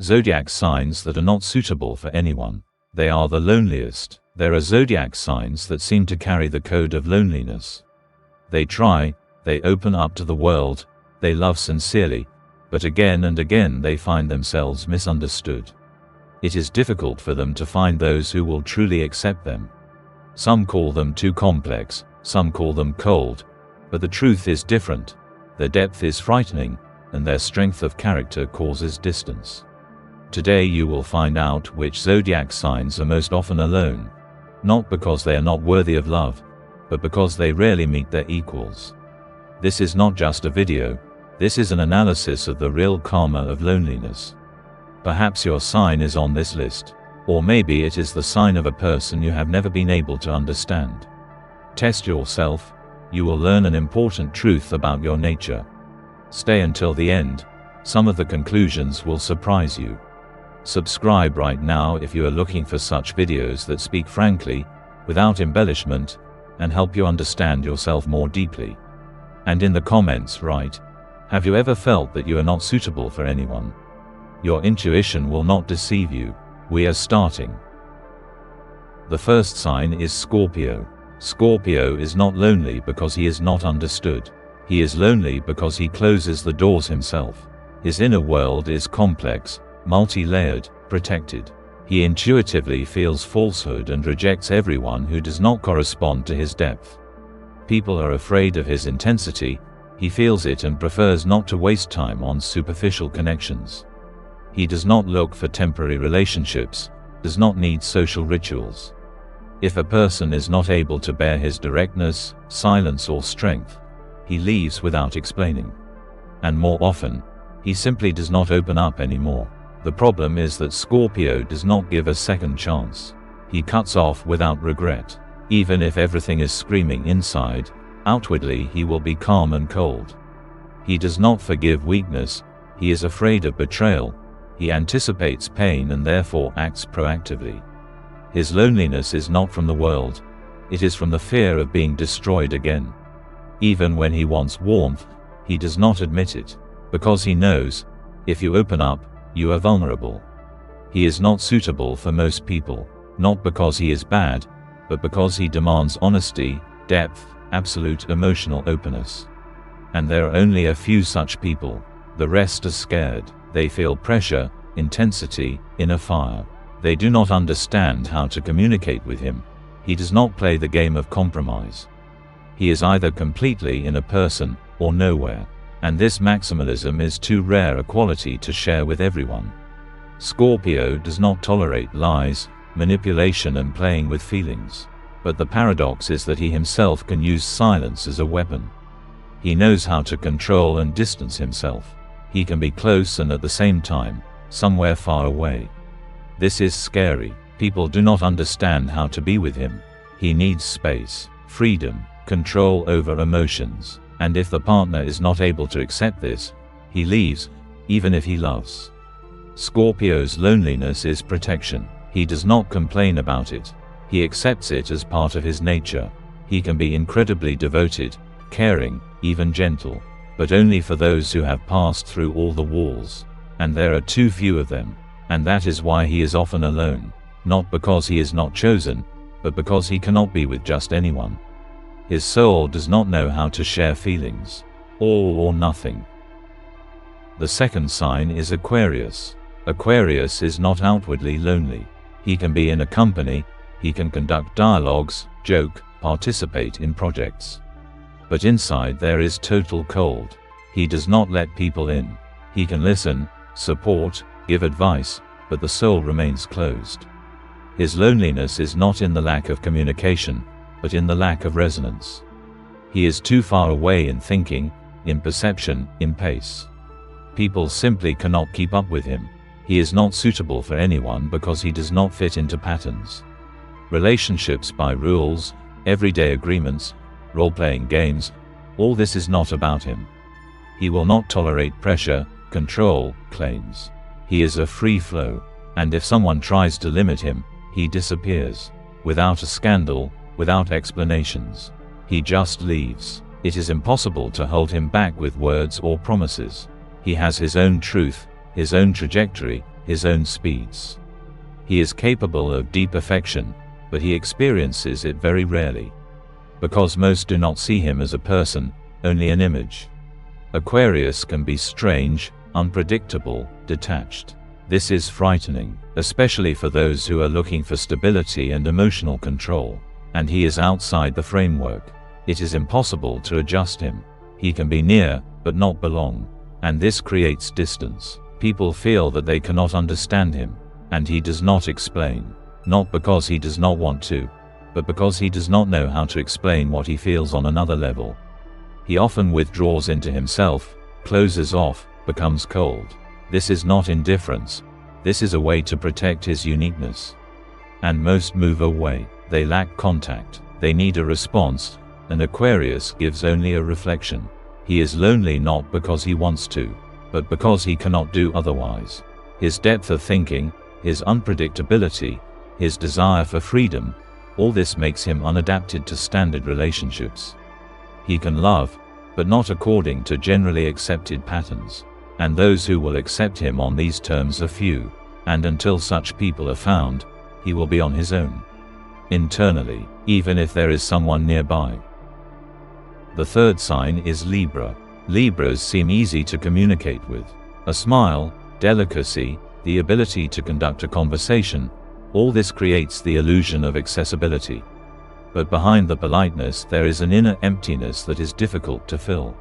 Zodiac signs that are not suitable for anyone. They are the loneliest. There are zodiac signs that seem to carry the code of loneliness. They try, they open up to the world, they love sincerely, but again and again they find themselves misunderstood. It is difficult for them to find those who will truly accept them. Some call them too complex, some call them cold, but the truth is different. Their depth is frightening, and their strength of character causes distance. Today you will find out which zodiac signs are most often alone, not because they are not worthy of love, but because they rarely meet their equals. This is not just a video, this is an analysis of the real karma of loneliness. Perhaps your sign is on this list, or maybe it is the sign of a person you have never been able to understand. Test yourself, you will learn an important truth about your nature. Stay until the end, some of the conclusions will surprise you. Subscribe right now if you are looking for such videos that speak frankly, without embellishment, and help you understand yourself more deeply. And in the comments write, have you ever felt that you are not suitable for anyone? Your intuition will not deceive you. We are starting. The first sign is Scorpio. Scorpio is not lonely because he is not understood. He is lonely because he closes the doors himself. His inner world is complex, multi-layered, protected. He intuitively feels falsehood and rejects everyone who does not correspond to his depth. People are afraid of his intensity, he feels it and prefers not to waste time on superficial connections. He does not look for temporary relationships, does not need social rituals. If a person is not able to bear his directness, silence or strength, he leaves without explaining. And more often, he simply does not open up anymore. The problem is that Scorpio does not give a second chance. He cuts off without regret. Even if everything is screaming inside, outwardly he will be calm and cold. He does not forgive weakness, he is afraid of betrayal, he anticipates pain and therefore acts proactively. His loneliness is not from the world, it is from the fear of being destroyed again. Even when he wants warmth, he does not admit it, because he knows, if you open up, you are vulnerable. He is not suitable for most people, not because he is bad, but because he demands honesty, depth, absolute emotional openness. And there are only a few such people. The rest are scared. They feel pressure, intensity, inner fire. They do not understand how to communicate with him. He does not play the game of compromise. He is either completely in a person, or nowhere. And this maximalism is too rare a quality to share with everyone. Scorpio does not tolerate lies, manipulation and playing with feelings. But the paradox is that he himself can use silence as a weapon. He knows how to control and distance himself. He can be close and at the same time, somewhere far away. This is scary. People do not understand how to be with him. He needs space, freedom, control over emotions. And if the partner is not able to accept this, he leaves, even if he loves. Scorpio's loneliness is protection. He does not complain about it. He accepts it as part of his nature. He can be incredibly devoted, caring, even gentle, but only for those who have passed through all the walls. And there are too few of them. And that is why he is often alone. Not because he is not chosen, but because he cannot be with just anyone. His soul does not know how to share feelings. All or nothing. The second sign is Aquarius. Aquarius is not outwardly lonely. He can be in a company, he can conduct dialogues, joke, participate in projects. But inside there is total cold. He does not let people in. He can listen, support, give advice, but the soul remains closed. His loneliness is not in the lack of communication, but in the lack of resonance. He is too far away in thinking, in perception, in pace. People simply cannot keep up with him. He is not suitable for anyone because he does not fit into patterns. Relationships by rules, everyday agreements, role-playing games, all this is not about him. He will not tolerate pressure, control, claims. He is a free flow, and if someone tries to limit him, he disappears, without a scandal, without explanations. He just leaves. It is impossible to hold him back with words or promises. He has his own truth, his own trajectory, his own speeds. He is capable of deep affection, but he experiences it very rarely. Because most do not see him as a person, only an image. Aquarius can be strange, unpredictable, detached. This is frightening, especially for those who are looking for stability and emotional control. And he is outside the framework. It is impossible to adjust him. He can be near, but not belong. And this creates distance. People feel that they cannot understand him. And he does not explain. Not because he does not want to, but because he does not know how to explain what he feels on another level. He often withdraws into himself, closes off, becomes cold. This is not indifference. This is a way to protect his uniqueness. And most move away. They lack contact. They need a response, and Aquarius gives only a reflection. He is lonely not because he wants to, but because he cannot do otherwise. His depth of thinking, his unpredictability, his desire for freedom, all this makes him unadapted to standard relationships. He can love, but not according to generally accepted patterns. And those who will accept him on these terms are few, and until such people are found, he will be on his own. Internally, even if there is someone nearby. The third sign is Libra. Libras seem easy to communicate with. A smile, delicacy, the ability to conduct a conversation, all this creates the illusion of accessibility. But behind the politeness there is an inner emptiness that is difficult to fill.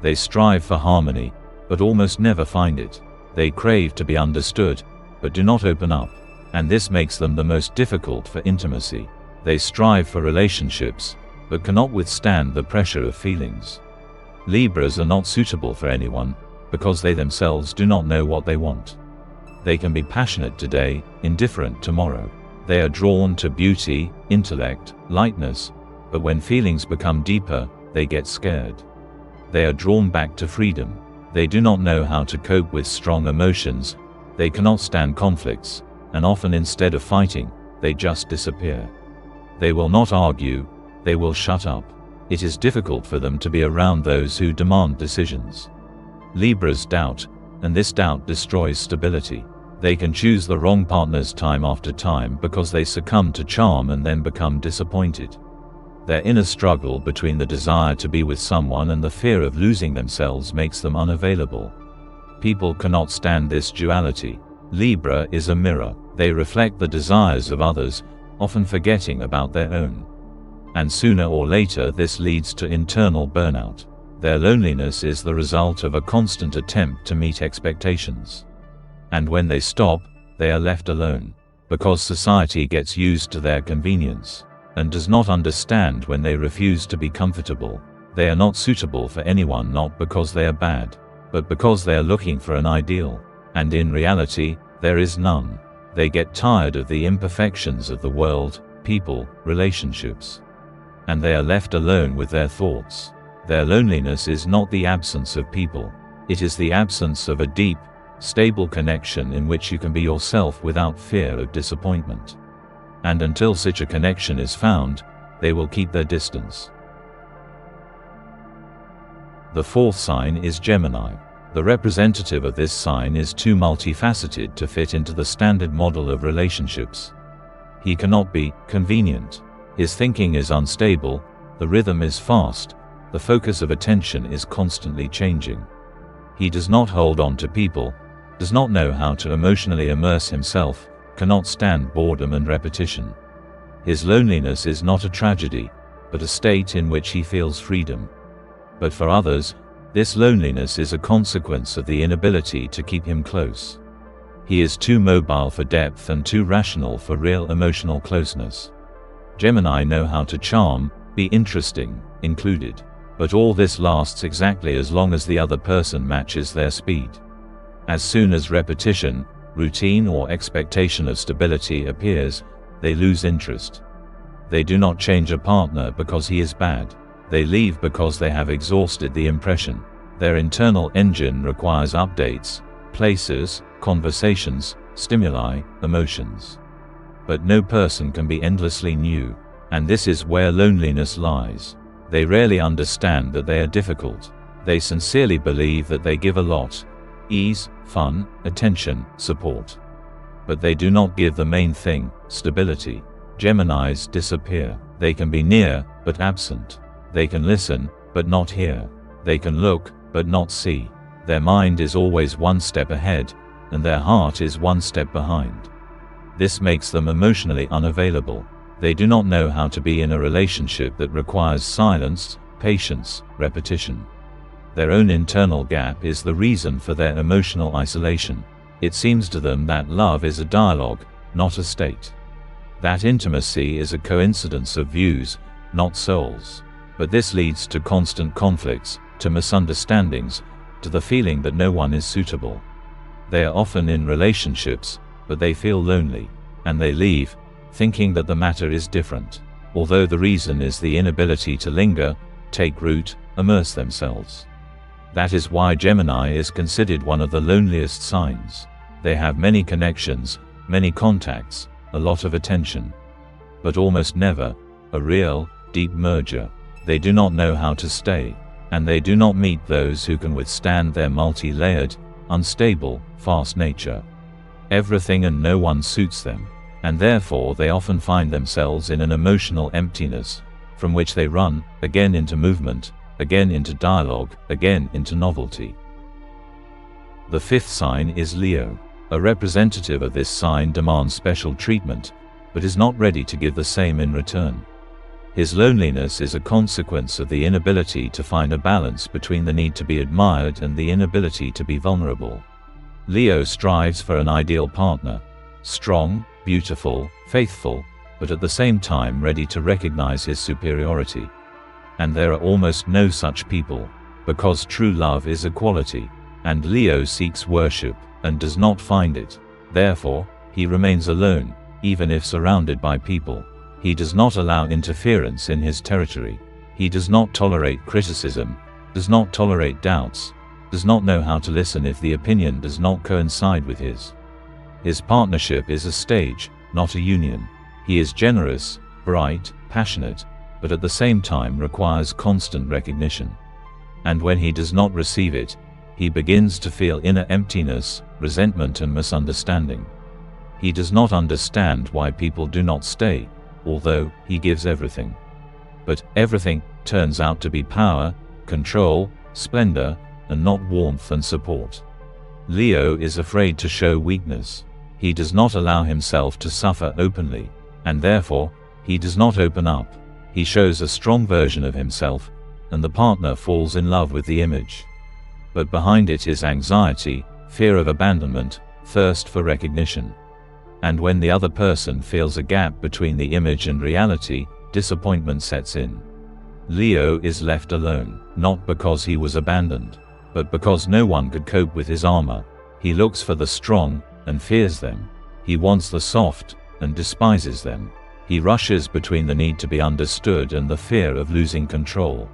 They strive for harmony, but almost never find it. They crave to be understood, but do not open up. And this makes them the most difficult for intimacy. They strive for relationships, but cannot withstand the pressure of feelings. Libras are not suitable for anyone, because they themselves do not know what they want. They can be passionate today, indifferent tomorrow. They are drawn to beauty, intellect, lightness, but when feelings become deeper, they get scared. They are drawn back to freedom. They do not know how to cope with strong emotions. They cannot stand conflicts, and often instead of fighting, they just disappear. They will not argue, they will shut up. It is difficult for them to be around those who demand decisions. Libras doubt, and this doubt destroys stability. They can choose the wrong partners time after time because they succumb to charm and then become disappointed. Their inner struggle between the desire to be with someone and the fear of losing themselves makes them unavailable. People cannot stand this duality. Libra is a mirror. They reflect the desires of others, often forgetting about their own. And sooner or later this leads to internal burnout. Their loneliness is the result of a constant attempt to meet expectations. And when they stop, they are left alone, because society gets used to their convenience, and does not understand when they refuse to be comfortable. They are not suitable for anyone not because they are bad, but because they are looking for an ideal. And in reality, there is none. They get tired of the imperfections of the world, people, relationships. And they are left alone with their thoughts. Their loneliness is not the absence of people. It is the absence of a deep, stable connection in which you can be yourself without fear of disappointment. And until such a connection is found, they will keep their distance. The fourth sign is Gemini. The representative of this sign is too multifaceted to fit into the standard model of relationships. He cannot be convenient. His thinking is unstable, the rhythm is fast, the focus of attention is constantly changing. He does not hold on to people, does not know how to emotionally immerse himself, cannot stand boredom and repetition. His loneliness is not a tragedy, but a state in which he feels freedom. But for others, this loneliness is a consequence of the inability to keep him close. He is too mobile for depth and too rational for real emotional closeness. Gemini know how to charm, be interesting, included. But all this lasts exactly as long as the other person matches their speed. As soon as repetition, routine or expectation of stability appears, they lose interest. They do not change a partner because he is bad. They leave because they have exhausted the impression. Their internal engine requires updates, places, conversations, stimuli, emotions. But no person can be endlessly new, and this is where loneliness lies. They rarely understand that they are difficult. They sincerely believe that they give a lot, ease, fun, attention, support. But they do not give the main thing, stability. Geminis disappear. They can be near, but absent. They can listen, but not hear. They can look, but not see. Their mind is always one step ahead, and their heart is one step behind. This makes them emotionally unavailable. They do not know how to be in a relationship that requires silence, patience, repetition. Their own internal gap is the reason for their emotional isolation. It seems to them that love is a dialogue, not a state. That intimacy is a coincidence of views, not souls. But this leads to constant conflicts, to misunderstandings, to the feeling that no one is suitable. They are often in relationships, but they feel lonely, and they leave, thinking that the matter is different, although the reason is the inability to linger, take root, immerse themselves. That is why Gemini is considered one of the loneliest signs. They have many connections, many contacts, a lot of attention, but almost never a real, deep merger. They do not know how to stay, and they do not meet those who can withstand their multi-layered, unstable, fast nature. Everything and no one suits them, and therefore they often find themselves in an emotional emptiness, from which they run, again into movement, again into dialogue, again into novelty. The fifth sign is Leo. A representative of this sign demands special treatment, but is not ready to give the same in return. His loneliness is a consequence of the inability to find a balance between the need to be admired and the inability to be vulnerable. Leo strives for an ideal partner, strong, beautiful, faithful, but at the same time ready to recognize his superiority. And there are almost no such people, because true love is equality, and Leo seeks worship, and does not find it. Therefore, he remains alone, even if surrounded by people. He does not allow interference in his territory. He does not tolerate criticism, does not tolerate doubts, does not know how to listen if the opinion does not coincide with his. His partnership is a stage, not a union. He is generous, bright, passionate, but at the same time requires constant recognition. And when he does not receive it, he begins to feel inner emptiness, resentment and misunderstanding. He does not understand why people do not stay, although he gives everything. But everything turns out to be power, control, splendor, and not warmth and support. Leo is afraid to show weakness. He does not allow himself to suffer openly, and therefore, he does not open up. He shows a strong version of himself, and the partner falls in love with the image. But behind it is anxiety, fear of abandonment, thirst for recognition. And when the other person feels a gap between the image and reality, disappointment sets in. Leo is left alone, not because he was abandoned, but because no one could cope with his armor. He looks for the strong, and fears them. He wants the soft, and despises them. He rushes between the need to be understood and the fear of losing control.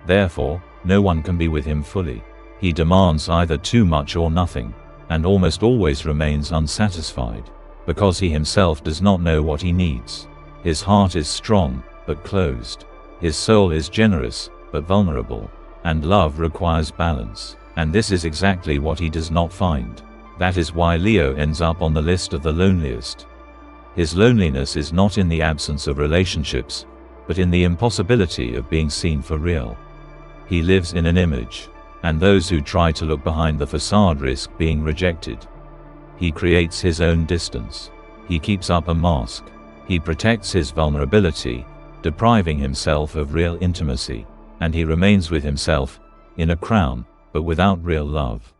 Therefore, no one can be with him fully. He demands either too much or nothing, and almost always remains unsatisfied, because he himself does not know what he needs. His heart is strong, but closed. His soul is generous, but vulnerable. And love requires balance, and this is exactly what he does not find. That is why Leo ends up on the list of the loneliest. His loneliness is not in the absence of relationships, but in the impossibility of being seen for real. He lives in an image, and those who try to look behind the facade risk being rejected. He creates his own distance. He keeps up a mask. He protects his vulnerability, depriving himself of real intimacy, and he remains with himself, in a crown, but without real love.